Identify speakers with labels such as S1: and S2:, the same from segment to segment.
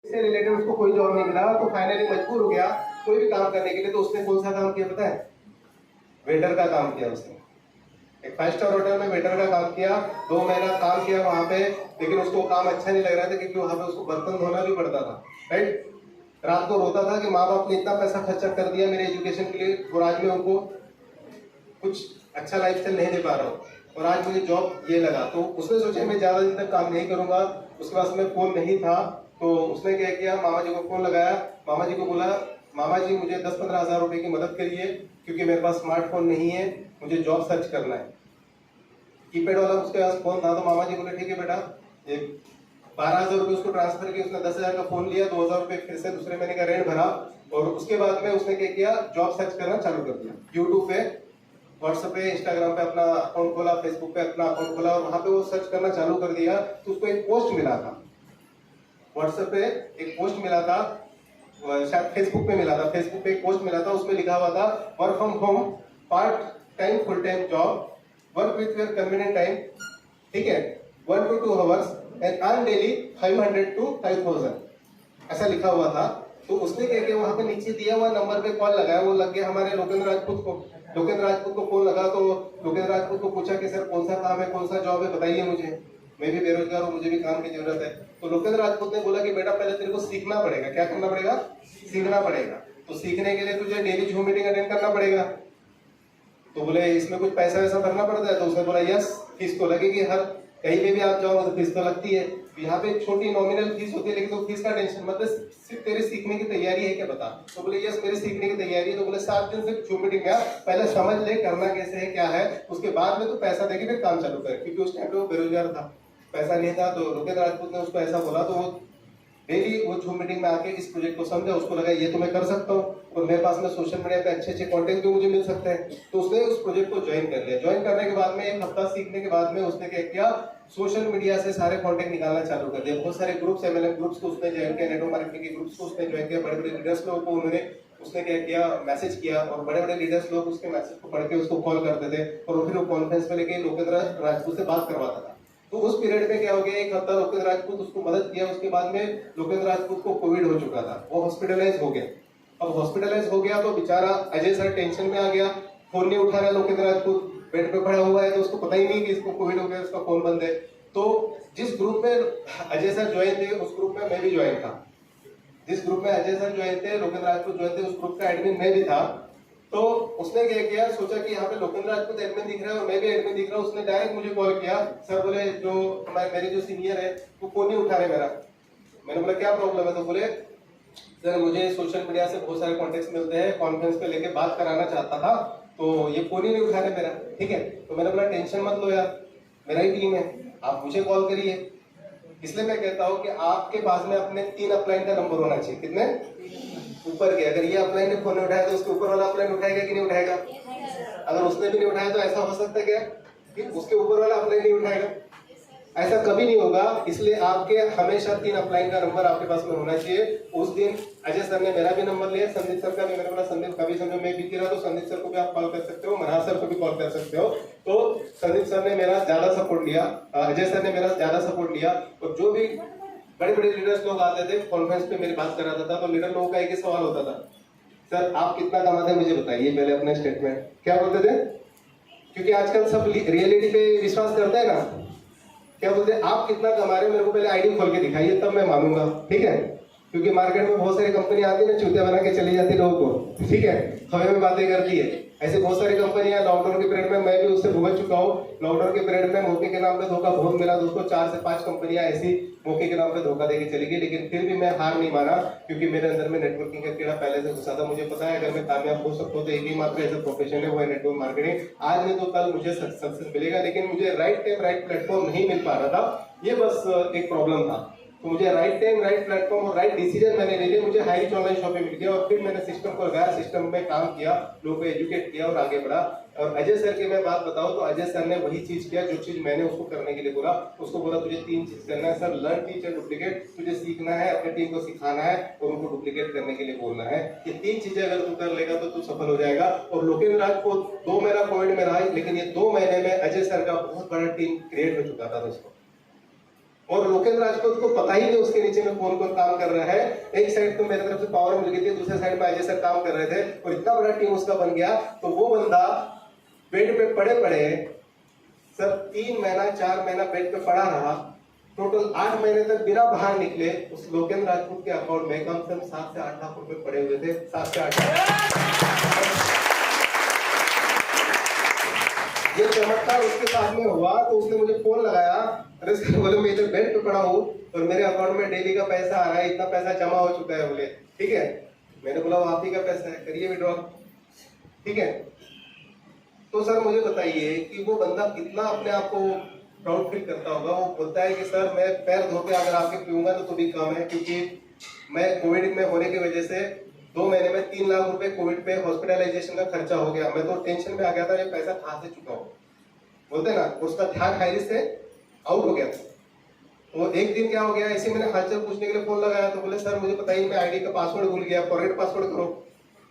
S1: से रिलेटेड उसको कोई जॉब नहीं मिला तो फाइनली मजबूर हो गया कोई भी काम करने के लिए। तो उसने कौन सा काम किया पता है? वेटर का काम किया उसने। एक 5 स्टार होटल में वेटर का काम किया, 2 महीना काम किया वहां पे, लेकिन उसको काम अच्छा नहीं लग रहा था क्योंकि वहां पे उसको बर्तन धोना भी पड़ता था, राइट। रात को रोता था कि माँ बाप ने इतना पैसा खर्चा कर दिया मेरे एजुकेशन के लिए और आज मैं उनको कुछ अच्छा लाइफस्टाइल नहीं दे पा रहा हूँ और आज मुझे जॉब ये लगा। तो उसने सोचा मैं ज्यादा दिन तक काम नहीं करूंगा। उसके पास में फोन नहीं था तो उसने क्या किया, मामा जी को फोन लगाया, मामा जी को बोला मामा जी मुझे 10-15 हज़ार रुपए की मदद करिए क्योंकि मेरे पास स्मार्टफोन नहीं है, मुझे जॉब सर्च करना है। कीपैड वाला उसके पास फोन था तो मामा जी बोले ठीक है बेटा, ये 12,000 रुपये उसको ट्रांसफर किए। उसने 10,000 का फोन लिया, 2,000 रुपये फिर से दूसरे महीने का रेंट भरा और उसके बाद में उसने क्या किया, जॉब सर्च करना चालू कर दिया। यूट्यूब पे, व्हाट्सएप पे, इंस्टाग्राम पे अपना अकाउंट खोला, फेसबुक पे अपना अकाउंट खोला और वहां पे वो सर्च करना चालू कर दिया। तो उसको एक पोस्ट मिला था व्हाट्सएप पे, एक पोस्ट मिला था, शायद फेसबुक पे मिला था, फेसबुक पे एक पोस्ट मिला था, उसमें लिखा हुआ था work from home, part time full time job, work with your convenient time, ठीक है, 1 to 2 hours and earn daily 500 to 5,000, ऐसा लिखा हुआ था। तो उसने क्या किया, वहां पे नीचे दिया हुआ नंबर पे कॉल लगाया, वो लग गया हमारे लोकेंद्र राजपूत को। लोकेंद्र राजपूत को फोन लगा तो लोकेंद्र राजपूत को पूछा कि सर कौन सा काम है, कौन सा जॉब है, बताइए मुझे, मैं भी बेरोजगार हूँ, मुझे भी काम की जरूरत है। तो लोकेंद्र राजपूत ने बोला कि बेटा पहले तेरे को सीखना पड़ेगा। क्या करना पड़ेगा? सीखना पड़ेगा। तो सीखने के लिए तुझे डेली जूम मीटिंग अटेंड करना पड़ेगा। तो बोले इसमें कुछ पैसा वैसा भरना पड़ता है? तो उसने बोला यस, फीस तो लगेगी, हर कहीं पे भी आप जाओ तो फीस तो लगती है। यहाँ पे छोटी नॉमिनल फीस होती है लेकिन तो फीस का टेंशन मत ले, सिर्फ तेरे सीखने की तैयारी है क्या बता? तो बोले यस मेरी सीखने की तैयारी है। तो बोले 7 दिन से जूम मीटिंग में पहले समझ ले करना कैसे है, क्या है, उसके बाद में तो पैसा देके फिर काम चालू कर, क्योंकि उस टाइम पे वो बेरोजगार था, पैसा नहीं था। तो लोकेंद्र राजपूत ने उसको ऐसा बोला तो वो डेली वो जूम मीटिंग में आके इस प्रोजेक्ट को समझा, उसको लगा ये तो मैं कर सकता हूँ और मेरे पास में सोशल मीडिया पे अच्छे अच्छे कंटेंट भी मुझे मिल सकते हैं। तो उसने उस प्रोजेक्ट को ज्वाइन कर लिया। ज्वाइन करने के बाद में 1 हफ्ता सीखने के बाद में उसने क्या किया, सोशल मीडिया से सारे कंटेंट निकालना चालू कर दिया। बहुत सारे ग्रुप्स, एमएलएम ग्रुप्स को उसने ज्वाइन किया, नेटवर्क मार्केटिंग के ग्रुप्स को उसने ज्वाइन किया, बड़े बड़े लीडर्स लोगों को उसने क्या किया, मैसेज किया और बड़े बड़े लीडर्स लोग उसके मैसेज को पढ़ के उसको कॉल करते थे और फिर वो कॉन्फ्रेंस में लेके लोकेंद्र राजपूत से बात करवाता था। तो उस पीरियड में क्या हो गया, 1 हफ्ता लोकेंद्र राजपूत उसको मदद किया। उसके बाद में लोकेंद्र राजपूत को कोविड हो चुका था, वो हॉस्पिटलाइज हो गया। अब हॉस्पिटलाइज हो गया तो बेचारा अजय सर टेंशन में आ गया, फोन नहीं उठा रहा लोकेंद्र राजपूत, बेड पे पड़ा हुआ है तो उसको पता ही नहीं कि इसको कोविड हो गया, उसका फोन बंद है। तो जिस ग्रुप में अजय सर ज्वाइन थे उस ग्रुप में मैं भी ज्वाइन था। जिस ग्रुप में अजय सर ज्वाइन थे, लोकेंद्र राजपूत ज्वाइन थे, उस ग्रुप का एडमिन मैं भी था। तो उसने क्या किया, सोचा कि यहाँ पे लोकेंद्र राजपूत एडमिन दिख रहा है और मैं भी एडमिन दिख रहा हूँ। उसने डायरेक्ट मुझे कॉल किया, सर बोले जो मेरे जो सीनियर है वो फोन नहीं उठा रहे मेरा। मैंने बोला क्या प्रॉब्लम है? तो बोले सर मुझे सोशल मीडिया से बहुत सारे कॉन्टेक्ट मिलते हैं, कॉन्फ्रेंस पे लेके बात कराना चाहता था तो ये फोन ही नहीं उठा रहे मेरा। ठीक है, तो मैंने बोला टेंशन मत लो यार, मेरा ही टीम है, आप मुझे कॉल करिए। इसलिए मैं कहता हूँ कि आपके पास में अपने 3 अपलाइन का नंबर होना चाहिए। कितने? ऊपर के। अगर ये अपलाइन ने फोन उठाया तो उसके ऊपर वाला अपलाइन उठाएगा कि नहीं उठाएगा? अगर उसने भी नहीं उठाया तो ऐसा हो सकता है क्या कि उसके ऊपर वाला अपलाइन नहीं उठाएगा? ऐसा कभी नहीं होगा। इसलिए आपके हमेशा 3 अपलाइन का नंबर आपके पास में होना चाहिए। उस दिन अजय सर ने मेरा भी नंबर लिया, संदीप सर का भी। मैंने बोला संदीप का भी समझो मैं बिजी रहा तो संदीप सर को भी आप कॉल कर सकते हो, मनहार सर को भी कॉल कर सकते हो। तो संदीप सर ने मेरा ज्यादा सपोर्ट लिया, अजय सर ने मेरा ज्यादा सपोर्ट लिया। और जो भी बड़े बड़े लीडर्स लोग आते थे कॉन्फ्रेंस पे मेरी बात कराता था तो लीडर लोगों का एक ही सवाल होता था, सर आप कितना कमाते हैं मुझे बताइए पहले अपने स्टेटमेंट। क्या बोलते थे? क्योंकि आजकल सब रियलिटी पे विश्वास करते हैं ना। क्या बोलते हैं, आप कितना कमा रहे हो मेरे को पहले आईडी खोल के दिखाइए तब मैं मानूंगा। ठीक है, क्योंकि मार्केट में बहुत सारी कंपनी आती है ना, चूतिया बना के चली जाती है लोगों को, ठीक है, हमें में बातें करती है। ऐसे बहुत सारी कंपनियां लॉकडाउन के पीरियड में मैं भी उससे भुगत चुका हूँ। लॉकडाउन के पीरियड में मौके के नाम पे धोखा बहुत मिला दोस्तों। 4 से 5 कंपनियां ऐसी मौके के नाम पे धोखा देके चली गई, लेकिन फिर भी मैं हार नहीं माना क्योंकि मेरे अंदर में नेटवर्किंग का कीड़ा पहले से घुसा था। मुझे पता है अगर मैं कामयाब हो सकता हूँ तो एक ही मात्र ऐसा प्रोफेशन है, वो है नेटवर्क मार्केटिंग। आज नहीं तो कल मुझे सक्सेस मिलेगा, लेकिन मुझे राइट टाइम राइट प्लेटफॉर्म नहीं मिल पा रहा था, ये बस एक प्रॉब्लम था। तो मुझे राइट टाइम राइट प्लेटफॉर्म और राइट डिसीजन मैंने ले लिया। मुझे हाईरिच ऑनलाइन शॉपिंग मिल गया और फिर मैंने सिस्टम को लगाया, सिस्टम में काम किया, लोगों को एजुकेट किया और आगे बढ़ा। और अजय सर की मैं बात बताऊं तो अजय सर ने वही चीज किया जो चीज मैंने उसको करने के लिए बोला। उसको बोला तुझे 3 चीज करना है sir, learn teach and duplicate. तुझे सीखना है, अपने टीम को सिखाना है और उनको डुप्लीकेट करने के लिए बोलना है। ये 3 चीजें अगर तू कर लेगा तो तू सफल हो जाएगा। और लोकेंद्र राजपूत 2 महीना कोविड में रहा, लेकिन ये 2 महीने में अजय सर का बहुत बड़ा टीम क्रिएट हो चुका था दोस्तों। और लोकेंद्र राजपूत को पता ही नहीं उसके नीचे में कौन कौन काम कर रहा है। एक साइड तो मेरी तरफ से पावर मिल गई थी, दूसरे साइड में अजय सर काम कर रहे थे और इतना बड़ा टीम उसका बन गया। तो वो बंदा बेड पे पड़े पड़े सर 3 महीना 4 महीना बेड पे पड़ा रहा, टोटल 8 महीने तक बिना बाहर निकले उस लोकेंद्र राजपूत के अकाउंट में कम से कम 7 से 8 लाख रुपए पड़े हुए थे। 7 से 8 ये चमत्कार उसके साथ में हुआ। तो उसने मुझे फोन लगाया, अरे सर बोले मैं इधर बेड पे पड़ा हूँ और मेरे अकाउंट में डेली का पैसा आ रहा है, इतना पैसा जमा हो चुका है। बोले ठीक है। मैंने बोला वो आप ही का पैसा है, करिए विड्रॉ, ठीक है। तो सर मुझे बताइए कि वो बंदा कितना अपने आप को प्राउड फील करता होगा। वो बोलता है कि सर मैं पैर धो के अगर आपके पीऊंगा तो भी कम है, क्योंकि मैं कोविड में होने की वजह से 2 महीने में 3 लाख रुपए कोविड पे हॉस्पिटलाइजेशन का खर्चा हो गया। मैं तो टेंशन में आ गया था, ये पैसा कहाँ से चुका हूँ, बोलते ना, उसका ध्यान खायरी से आउट हो गया था। तो एक दिन क्या हो गया, ऐसे मैंने हालचाल पूछने के लिए फोन लगाया तो बोले सर मुझे बताइए मैं आईडी का पासवर्ड भूल गया, फॉरगेट पासवर्ड करो।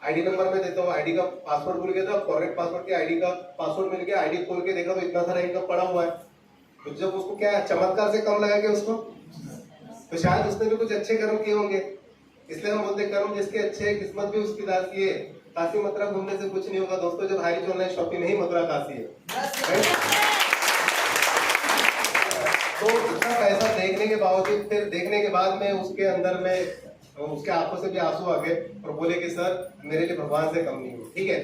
S1: आईडी नंबर में देता हूँ, आईडी का पासवर्ड भूल गया था, फॉरगेट पासवर्ड के आईडी का पासवर्ड मिल गया। आईडी खोल के देखा तो इतना सारा इनकम पड़ा हुआ है। तो जब उसको क्या चमत्कार से कम लगा के उसको, तो शायद उसने भी कुछ अच्छे कर्म किए होंगे। इसलिए हम बोलते कर्म जिसके अच्छे, किस्मत भी उसकी दासी है। काशी मथुरा घूमने से कुछ नहीं होगा दोस्तों, जब हाईरिच ऑनलाइन शॉपिंग नहीं मथुरा काशी है। तो इतना पैसा देखने के बावजूद, फिर देखने के बाद में उसके अंदर में उसके आंखों से भी आंसू आ गए और बोले कि सर मेरे लिए भगवान से कम नहीं हूँ, ठीक है।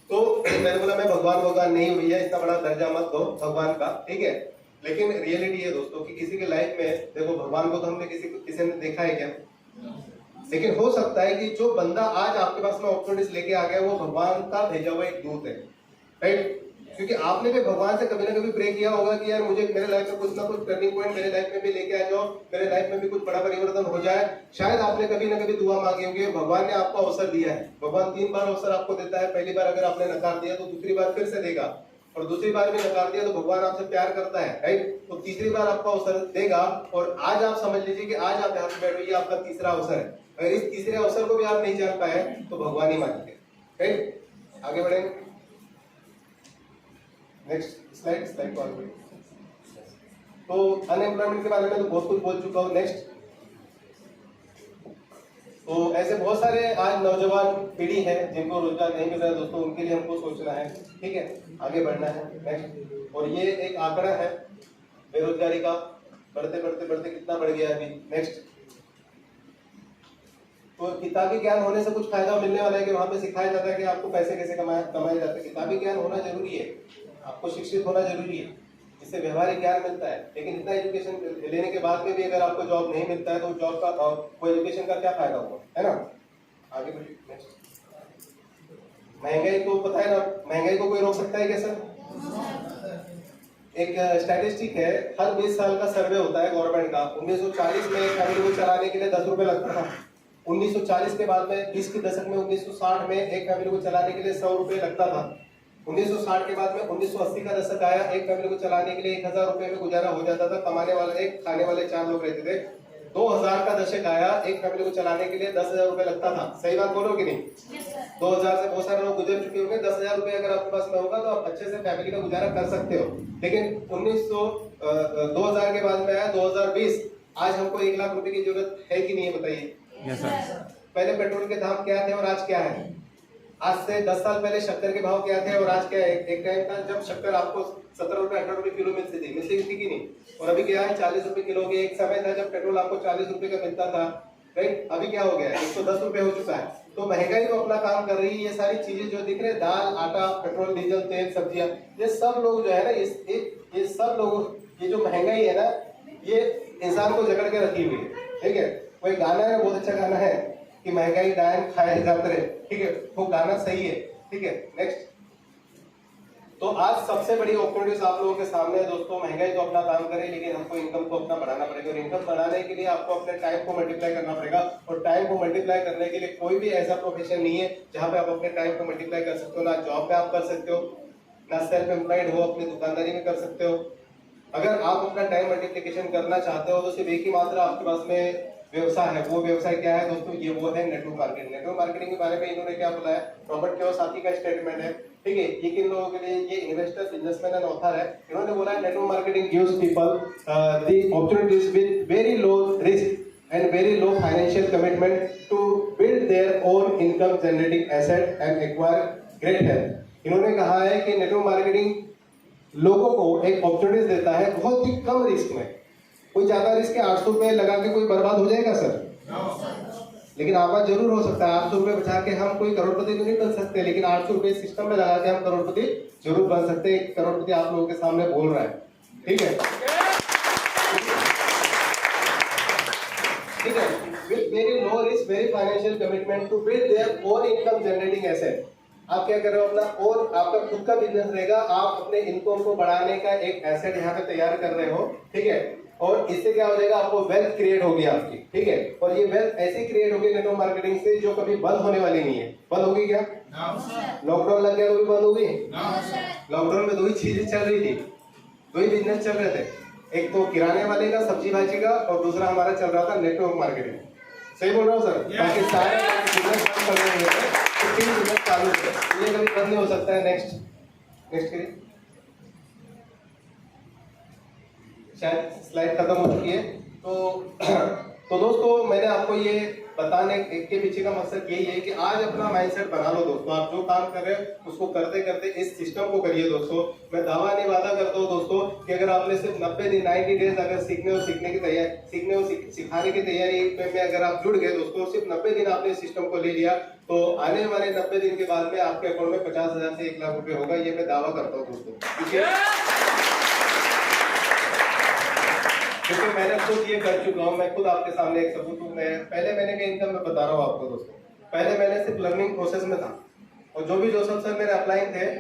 S1: तो मैंने बोला मैं भगवान नहीं हुई है, इतना बड़ा दर्जा मत दो भगवान का, ठीक है। लेकिन रियलिटी है दोस्तों कि किसी के लाइफ में देखो, भगवान को तो हमने किसी ने देखा है क्या, लेकिन हो सकता है कि जो बंदा आज आपके पास में अपॉर्चुनिटीज लेके आ गया वो भगवान का भेजा हुआ एक दूत है, राइट। क्योंकि आपने भी भगवान से कभी ना कभी प्रे किया होगा कि यार मुझे मेरे लाइफ में कुछ ना कुछ टर्निंग पॉइंट मेरे लाइफ में भी लेके आ जाओ, मेरे लाइफ में भी कुछ बड़ा परिवर्तन हो जाए। शायद आपने कभी ना कभी दुआ मांगी होगी, भगवान ने आपको अवसर दिया है। भगवान 3 बार अवसर आपको देता है। पहली बार अगर आपने नकार दिया तो दूसरी बार फिर से देगा, और दूसरी बार भी नकार दिया तो भगवान आपसे प्यार करता है, राइट। तो तीसरी बार आपको अवसर देगा, और आज आप समझ लीजिए कि आज आप यहाँ पे बैठे, ये आपका तीसरा अवसर है। अगर इस तीसरे अवसर को भी आप नहीं जान पाए तो भगवान ही मानिए, राइट। आगे बढ़ेंगे, नेक्स्ट स्लाइड पर। तो अनएम्प्लॉयमेंट के बारे में तो बहुत कुछ बोल चुका हूँ। नेक्स्ट, तो ऐसे बहुत सारे आज नौजवान पीढ़ी है जिनको रोजगार नहीं मिल रहा है दोस्तों, उनके लिए हमको सोचना है, ठीक है, आगे बढ़ना है। नेक्स्ट, और ये एक आंकड़ा है बेरोजगारी का, बढ़ते बढ़ते बढ़ते कितना बढ़ गया अभी। नेक्स्ट, तो किताबी ज्ञान होने से कुछ फायदा मिलने वाला है कि वहां पे सिखाया जाता है कि आपको पैसे कैसे कमाए जाते हैं। किताबी ज्ञान होना जरूरी है, आपको शिक्षित होना जरूरी है, इससे व्यवहारिक ज्ञान मिलता है। लेकिन इतना एजुकेशन लेने के बाद में भी अगर आपको जॉब नहीं मिलता है तो जॉब का वो एजुकेशन का क्या फायदा हुआ, है ना। आगे बढ़िए, नेक्स्ट। महंगाई तो पता है ना, महंगाई को कोई रोक सकता है क्या सर? एक स्टैटिस्टिक है, हर 20 साल का सर्वे होता है गवर्नमेंट का। 1940 में एक फैमिली को चलाने के लिए 10 रुपए लगता था। 1940 के बाद में 20 के दशक में 1960 में एक फैमिली को चलाने के लिए 100 रुपए लगता था। 1960 के बाद में 1980 का दशक आया, एक फैमिली को चलाने के लिए 1000 रुपए में गुजारा हो जाता था। कमाने वाले एक, खाने वाले 4 लोग रहते थे। 2000 का दशक आया, एक फैमिली को चलाने के लिए 10,000 रुपए लगता था। सही बात बोलो कि नहीं? 2000 से बहुत सारे लोग गुजर चुके होंगे। 10,000 रुपए अगर आपके पास में होगा तो आप अच्छे से फैमिली का गुजारा कर सकते हो। लेकिन 2000 के बाद में आया 2020, आज हमको 1 लाख रुपए की जरूरत है कि नहीं है बताइए? पहले पेट्रोल के दाम क्या थे और आज क्या है? आज से 10 साल पहले शक्कर के भाव क्या थे और आज क्या है? एक टाइम था जब शक्कर आपको 17 रुपए 18 रुपए किलो मिलती थी कि नहीं? और अभी क्या है? 40 रुपए किलो की। एक समय था जब पेट्रोल आपको 40 रुपए का मिलता था, राइट। अभी क्या हो गया? 110 रुपए हो चुका है। तो महंगाई तो अपना काम कर रही है। ये सारी चीजें जो दिख रहे हैं, दाल, आटा, पेट्रोल, डीजल, तेल, सब्जियां, ये सब लोग जो है ना, ये सब लोग, ये जो महंगाई है ना, ये इंसान को जकड़ के रखी हुई है, ठीक है। कोई गाना है, बहुत अच्छा गाना है कि महंगाई डायन खाए जाते रहे, ठीक है, वो गाना सही है, ठीक है। नेक्स्ट, तो आज सबसे बड़ी अपॉर्चुनिटीज आप लोगों के सामने है दोस्तों। महंगाई तो अपना काम करे, लेकिन हमको इनकम को अपना बढ़ाना पड़ेगा, और इनकम बढ़ाने के लिए आपको अपने टाइम को मल्टीप्लाई करना पड़ेगा। और टाइम को मल्टीप्लाई करने के लिए कोई भी ऐसा प्रोफेशन नहीं है जहां पे आप अपने टाइम को मल्टीप्लाई कर सकते हो। ना जॉब पे आप कर सकते हो, ना सेल्फ एम्प्लॉयड हो, अपनी दुकानदारी में कर सकते हो। अगर आप अपना टाइम मल्टीप्लिकेशन करना चाहते हो तो सिर्फ एक ही मात्र आपके पास में व्यवसाय है। वो व्यवसाय क्या है दोस्तों? ये वो है नेटवर्क मार्केटिंग। नेटवर्क मार्केटिंग के बारे में इन्होंने क्या बोला है? रॉबर्ट कियोसाकी का स्टेटमेंट है ठीक है, ये किन लोगों के लिए? ये इन्वेस्टर, बिजनेसमैन एंड ऑथर है। इन्होंने बोला network marketing gives people the opportunities with very low risk and very low financial commitment to build their own income generating asset and acquire great health. इन्होंने कहा है कि नेटवर्क मार्केटिंग लोगों को एक अपॉर्चुनिटीज देता है बहुत ही कम रिस्क में। कोई ज्यादा रिस्क है, 800 रुपए लगा के कोई बर्बाद हो जाएगा सर? लेकिन आवाज जरूर हो सकता है। 800 रुपए बचा के हम कोई करोड़पति तो नहीं बन सकते, लेकिन 800 रुपए सिस्टम में लगा के हम करोड़पति जरूर बन सकते हैं। करोड़पति आप लोगों के सामने बोल रहा है, ठीक है? ठीक है, with very low risk very financial commitment to build their own income generating asset. आप क्या कर रहे हो? अपना और आपका खुद का बिजनेस रहेगा, आप अपने इनकम को बढ़ाने का एक एसेट यहाँ पे तैयार कर रहे हो, ठीक है? और इससे क्या हो जाएगा? आपको वेल्थ क्रिएट होगी आपकी, ठीक है? और ये वेल्थ ऐसी क्रिएट होगी नेटवर्क मार्केटिंग से जो कभी बंद होने वाली नहीं है। बंद होगी क्या? लॉकडाउन लग गया तो भी बंद होगी? लॉकडाउन में दो ही चीजें चल रही थी, दो ही बिजनेस चल रहे थे, एक तो किराने वाले का, सब्जी भाजी का, और दूसरा हमारा चल रहा था नेटवर्क मार्केटिंग। सही बोल रहा हूँ सर? बाकी सारे बिजनेस बंद कर रहे हैं, तो तीन बिजनेस चालू है, ये कभी बंद नहीं हो सकता है। नेक्स्ट करिए। शायद स्लाइड खत्म हो चुकी है। तो दोस्तों मैंने आपको ये बताने के पीछे का मकसद यही है कि आज अपना माइंडसेट बना लो दोस्तों। आप जो काम कर रहे हो उसको करते करते इस सिस्टम को करिए दोस्तों। मैं दावा नहीं वादा करता हूँ दोस्तों कि अगर आपने सिर्फ 90 दिन 90 डेज अगर सीखने और सिखाने की तैयारी में अगर आप जुड़ गए दोस्तों, सिर्फ 90 दिन आपने इस सिस्टम को ले लिया, तो आने वाले 90 दिन के बाद में आपके अकाउंट में 50,000 से 1 लाख रुपए होगा। ये मैं दावा करता हूँ दोस्तों, क्योंकि मैंने खुद ये कर चुका हूँ। मैं खुद आपके सामने एक सबूत हूँ। मैंने कहीं इनकम में बता रहा हूँ आपको दोस्तों। पहले मैंने सिर्फ लर्निंग प्रोसेस में था, और जो सब सर मेरे अपलाइन थे